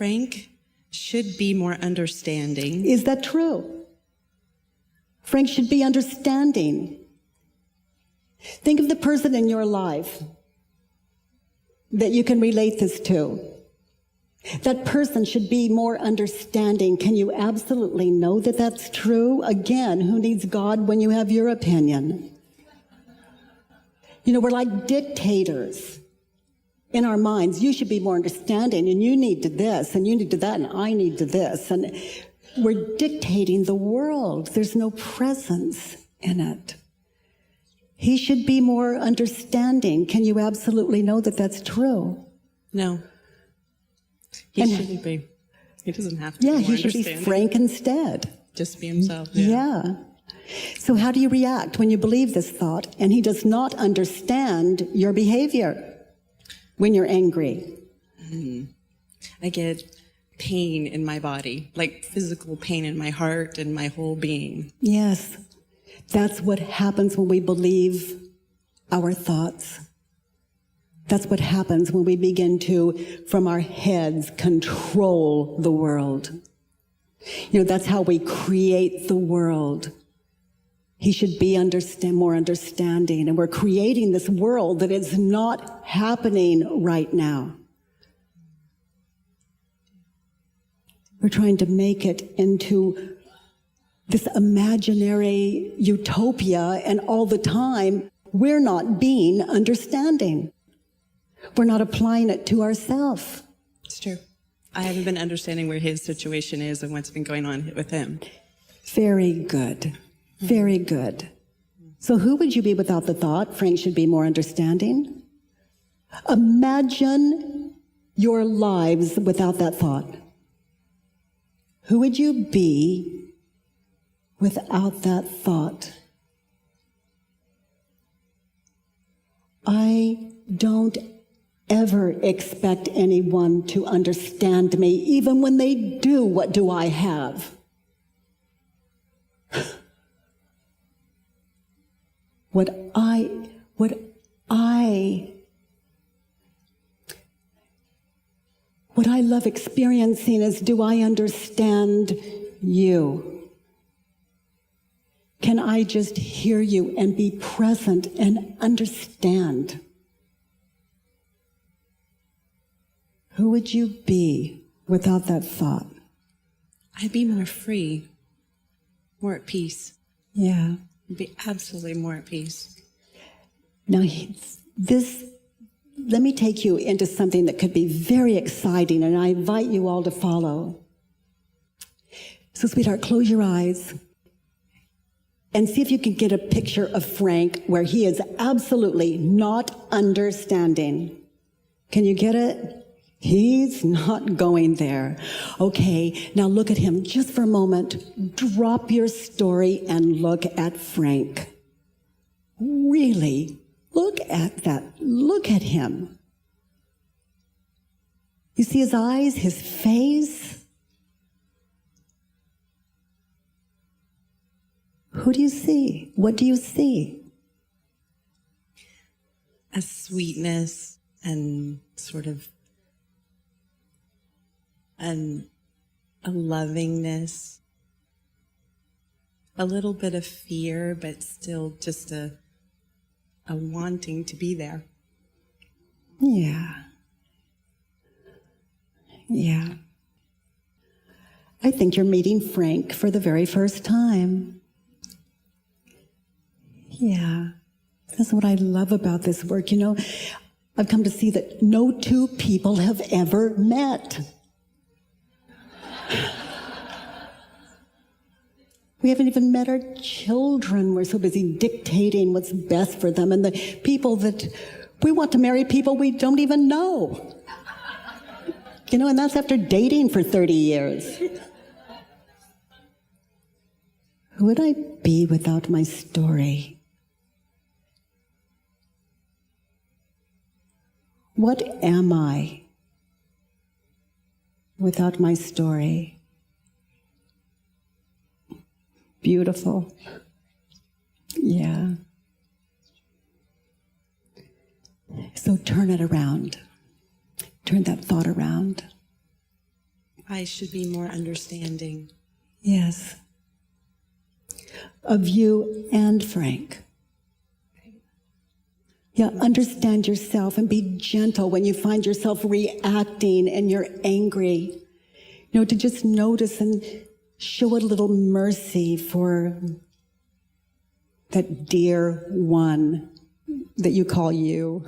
Frank should be more understanding. Is that true? Frank should be understanding. Think of the person in your life that you can relate this to. That person should be more understanding. Can you absolutely know that that's true? Again, who needs God when you have your opinion? You know, we're like dictators in our minds. You should be more understanding, and you need to this, and you need to that, and I need to this. And we're dictating the world. There's no presence in it. He should be more understanding. Can you absolutely know that that's true? No. He shouldn't be. He doesn't have to. Yeah, be he should be frank instead. Just be himself. Yeah. So how do you react when you believe this thought and he does not understand your behavior when you're angry? I get pain in my body, like physical pain in my heart and my whole being. Yes. That's what happens when we believe our thoughts. That's what happens when we begin to, from our heads, control the world. You know, that's how we create the world. He should be more understanding, and we're creating this world that is not happening right now. We're trying to make it into this imaginary utopia, and all the time, we're not being understanding. We're not applying it to ourselves. It's true. I haven't been understanding where his situation is and what's been going on with him. Very good. Very good. So who would you be without the thought, Frank should be more understanding? Imagine your lives without that thought. Who would you be without that thought? I don't ever expect anyone to understand me. Even when they do, what do I have? What I love experiencing is, do I understand you? Can I just hear you and be present and understand? Who would you be without that thought? I'd be more free, more at peace. Yeah. I'd be absolutely more at peace. Now, let me take you into something that could be very exciting, and I invite you all to follow. So, sweetheart, close your eyes and see if you can get a picture of Frank where he is absolutely not understanding. Can you get it? He's not going there. Okay, now look at him just for a moment. Drop your story and look at Frank. Really, look at that. Look at him. You see his eyes, his face? Who do you see? What do you see? A sweetness and sort of a lovingness, a little bit of fear, but still just a wanting to be there. Yeah. Yeah. I think you're meeting Frank for the very first time. Yeah. That's what I love about this work. You know, I've come to see that no two people have ever met. We haven't even met our children. We're so busy dictating what's best for them. And the people that we want to marry, people we don't even know. You know, and that's after dating for 30 years. Who would I be without my story? What am I without my story? Beautiful. Yeah. So turn it around. Turn that thought around. I should be more understanding. Yes. Of you and Frank. Yeah, understand yourself and be gentle when you find yourself reacting and you're angry. You know, to just notice and show a little mercy for that dear one that you call you.